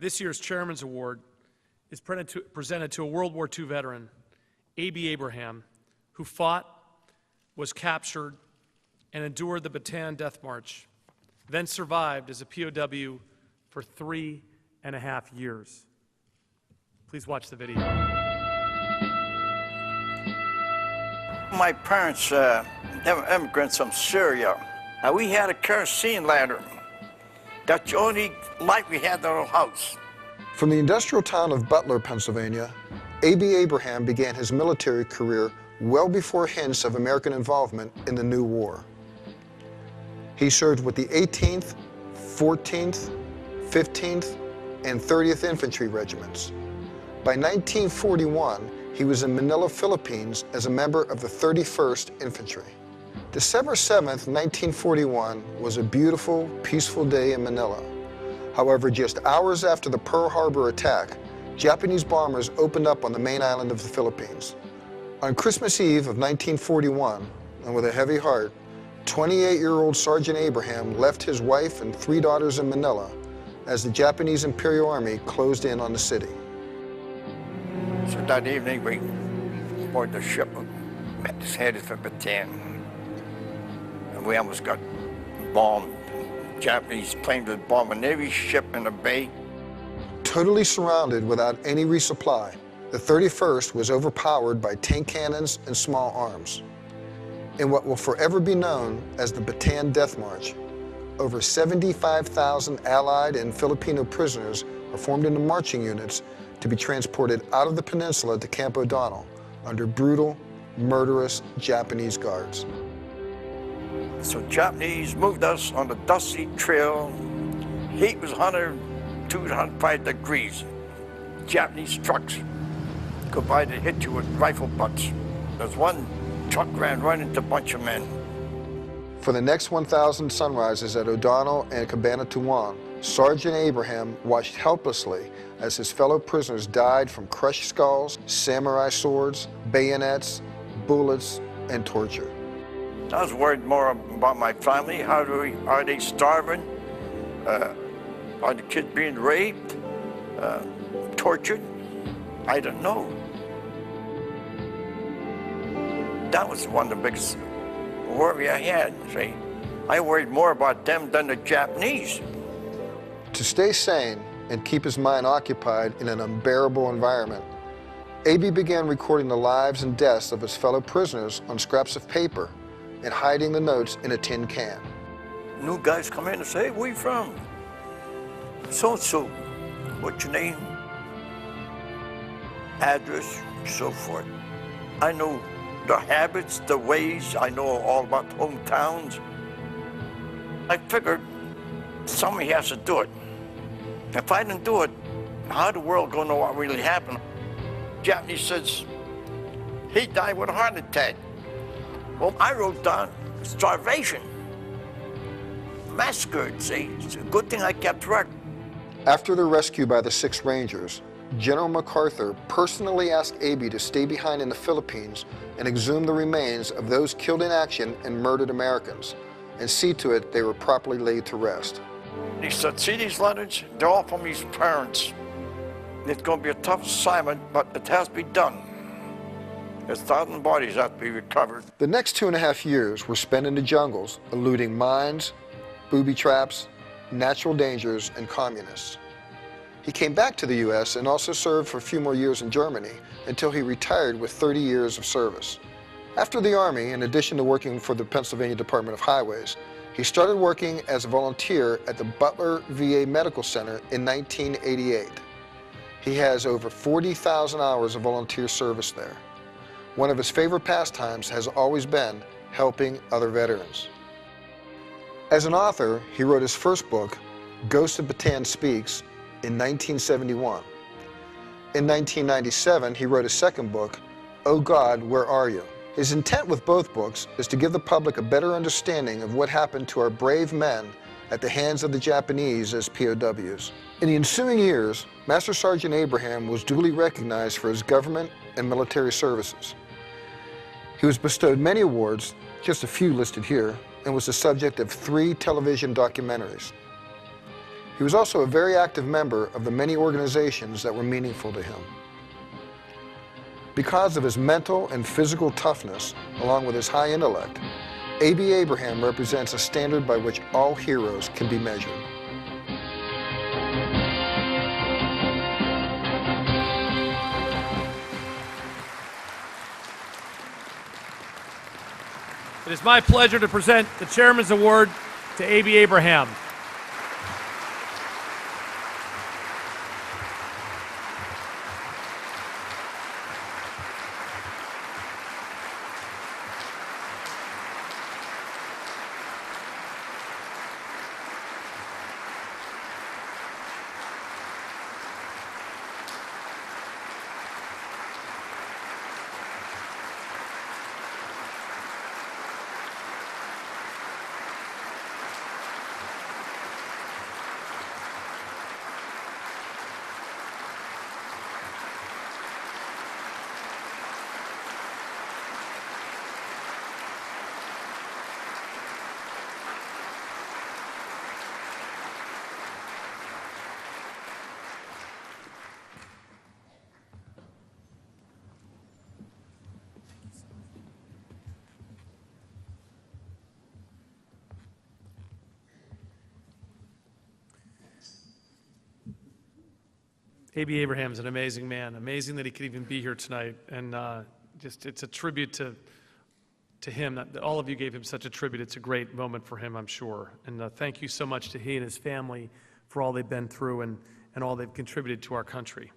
This year's Chairman's Award is presented to a World War II veteran, Abie Abraham, who fought, was captured, and endured the Bataan Death March, then survived as a POW for 3.5 years. Please watch the video. My parents, they were immigrants from Syria. And we had a kerosene lantern. That's the only light we had in our house. From the industrial town of Butler, Pennsylvania, Abie Abraham began his military career well before hints of American involvement in the new war. He served with the 18th, 14th, 15th, and 30th Infantry Regiments. By 1941, he was in Manila, Philippines as a member of the 31st Infantry. December 7th, 1941 was a beautiful, peaceful day in Manila. However, just hours after the Pearl Harbor attack, Japanese bombers opened up on the main island of the Philippines. On Christmas Eve of 1941, and with a heavy heart, 28-year-old Sergeant Abraham left his wife and 3 daughters in Manila as the Japanese Imperial Army closed in on the city. So that evening, we boarded the ship and headed for Bataan. And we almost got bombed. Japanese plane was bombing Navy ship in the bay. Totally surrounded without any resupply, the 31st was overpowered by tank cannons and small arms. In what will forever be known as the Bataan Death March, over 75,000 Allied and Filipino prisoners are formed into marching units to be transported out of the peninsula to Camp O'Donnell under brutal, murderous Japanese guards. So Japanese moved us on the dusty trail. Heat was 100, 205 degrees. Japanese trucks go by to hit you with rifle butts. There's one truck ran right into a bunch of men. For the next 1,000 sunrises at O'Donnell and Cabanatuan, Sergeant Abraham watched helplessly as his fellow prisoners died from crushed skulls, samurai swords, bayonets, bullets, and torture. I was worried more about my family. Are they starving? Are the kids being raped? Tortured? I don't know. That was one of the biggest worry I had. See, I worried more about them than the Japanese. To stay sane and keep his mind occupied in an unbearable environment, Abie began recording the lives and deaths of his fellow prisoners on scraps of paper and hiding the notes in a tin can. New guys come in and say, hey, where you from? So-and-so. What's your name? Address, so forth. I know the habits, the ways. I know all about the hometowns. I figured somebody has to do it. If I didn't do it, how the world gonna know what really happened? Japanese says, he died with a heart attack. Well, I wrote down starvation, massacred, see? It's a good thing I kept track. After the rescue by the 6th Rangers, General MacArthur personally asked Abie to stay behind in the Philippines and exhume the remains of those killed in action and murdered Americans, and see to it they were properly laid to rest. He said, see these letters? They're all from his parents. It's going to be a tough assignment, but it has to be done. There's 1,000 bodies have to be recovered. The next 2.5 years were spent in the jungles, eluding mines, booby traps, natural dangers, and communists. He came back to the U.S. and also served for a few more years in Germany until he retired with 30 years of service. After the Army, in addition to working for the Pennsylvania Department of Highways, he started working as a volunteer at the Butler VA Medical Center in 1988. He has over 40,000 hours of volunteer service there. One of his favorite pastimes has always been helping other veterans. As an author, he wrote his first book, Ghost of Bataan Speaks, in 1971. In 1997, he wrote a second book, Oh God, Where Are You? His intent with both books is to give the public a better understanding of what happened to our brave men at the hands of the Japanese as POWs. In the ensuing years, Master Sergeant Abraham was duly recognized for his government and military services. He was bestowed many awards, just a few listed here, and was the subject of 3 television documentaries. He was also a very active member of the many organizations that were meaningful to him. Because of his mental and physical toughness, along with his high intellect, Abie Abraham represents a standard by which all heroes can be measured. It is my pleasure to present the Chairman's Award to Abie Abraham. Abie Abraham is an amazing man. Amazing that he could even be here tonight. And just it's a tribute to him. That all of you gave him such a tribute. It's a great moment for him, I'm sure. And thank you so much to he and his family for all they've been through and all they've contributed to our country.